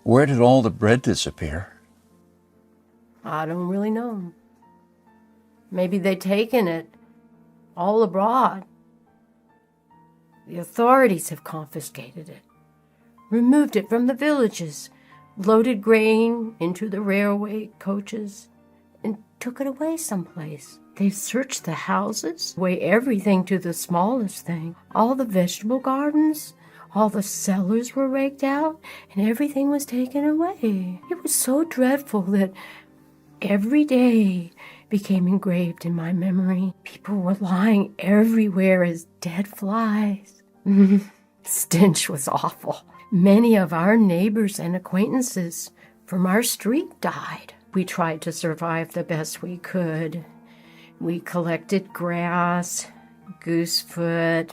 Where did all the bread disappear? I don't really know. Maybe they'd taken it all abroad. The authorities have confiscated it, removed it from the villages, loaded grain into the railway coaches, and took it away someplace. They've searched the houses, weighed everything to the smallest thing. All the vegetable gardens, all the cellars were raked out, and everything was taken away. It was so dreadful that every day became engraved in my memory. People were lying everywhere as dead flies. Stench was awful. Many of our neighbors and acquaintances from our street died. We tried to survive the best we could. We collected grass, goosefoot,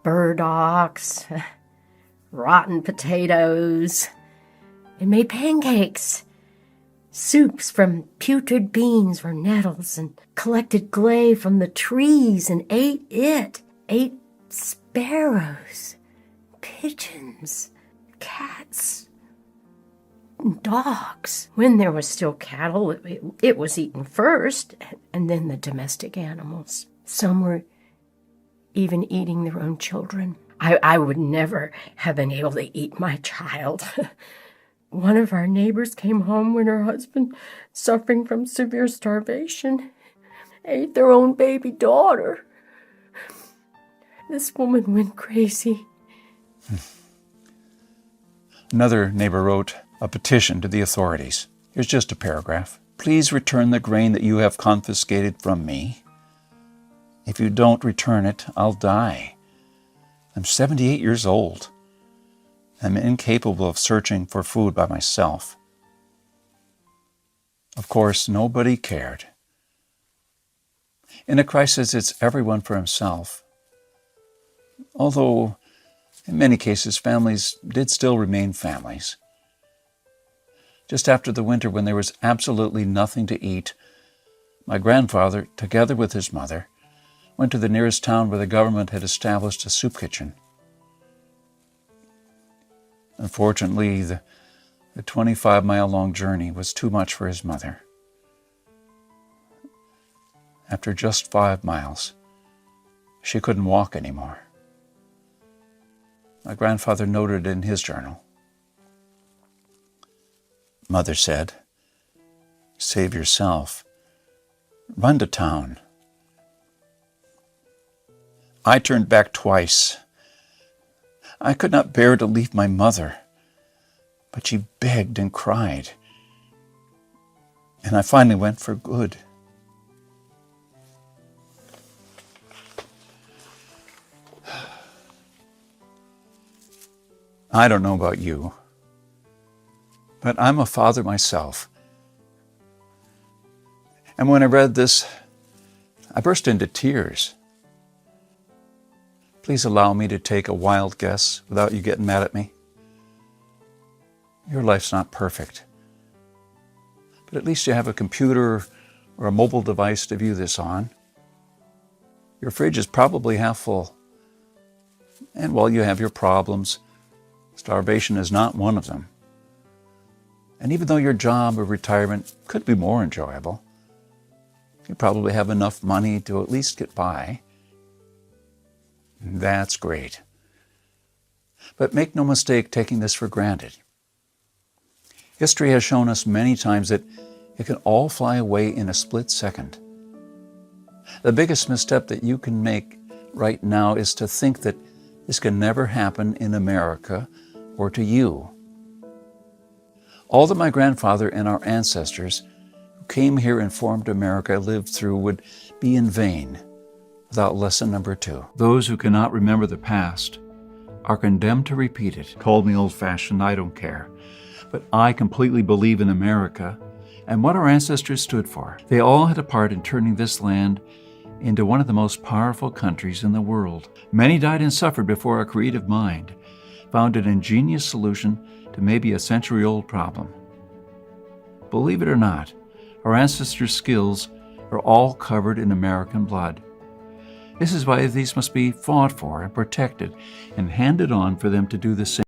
burdocks, rotten potatoes, and made pancakes, soups from putrid beans or nettles, and collected clay from the trees and ate it. Ate sparrows, pigeons, cats, and dogs. When there was still cattle, it was eaten first, and then the domestic animals. Some were even eating their own children. I would never have been able to eat my child. One of our neighbors came home when her husband, suffering from severe starvation, ate their own baby daughter. This woman went crazy. Another neighbor wrote a petition to the authorities. Here's just a paragraph. Please return the grain that you have confiscated from me. If you don't return it, I'll die. I'm 78 years old. I'm incapable of searching for food by myself. Of course, nobody cared. In a crisis, it's everyone for himself. Although, in many cases, families did still remain families. Just after the winter, when there was absolutely nothing to eat, my grandfather, together with his mother, went to the nearest town where the government had established a soup kitchen. Unfortunately, the 25-mile-long journey was too much for his mother. After just 5 miles, she couldn't walk anymore. My grandfather noted in his journal, Mother said, "Save yourself. Run to town." I turned back twice. I could not bear to leave my mother, but she begged and cried, and I finally went for good. I don't know about you, but I'm a father myself. And when I read this, I burst into tears. Please allow me to take a wild guess without you getting mad at me. Your life's not perfect, but at least you have a computer or a mobile device to view this on. Your fridge is probably half full. And while you have your problems, starvation is not one of them. And even though your job or retirement could be more enjoyable, you probably have enough money to at least get by. That's great. But make no mistake taking this for granted. History has shown us many times that it can all fly away in a split second. The biggest misstep that you can make right now is to think that this can never happen in America or to you. All that my grandfather and our ancestors who came here and formed America lived through would be in vain without lesson number 2. Those who cannot remember the past are condemned to repeat it. Call me old-fashioned, I don't care. But I completely believe in America and what our ancestors stood for. They all had a part in turning this land into one of the most powerful countries in the world. Many died and suffered before our creative mind found an ingenious solution to maybe a century-old problem. Believe it or not, our ancestors' skills are all covered in American blood. This is why these must be fought for and protected and handed on for them to do the same.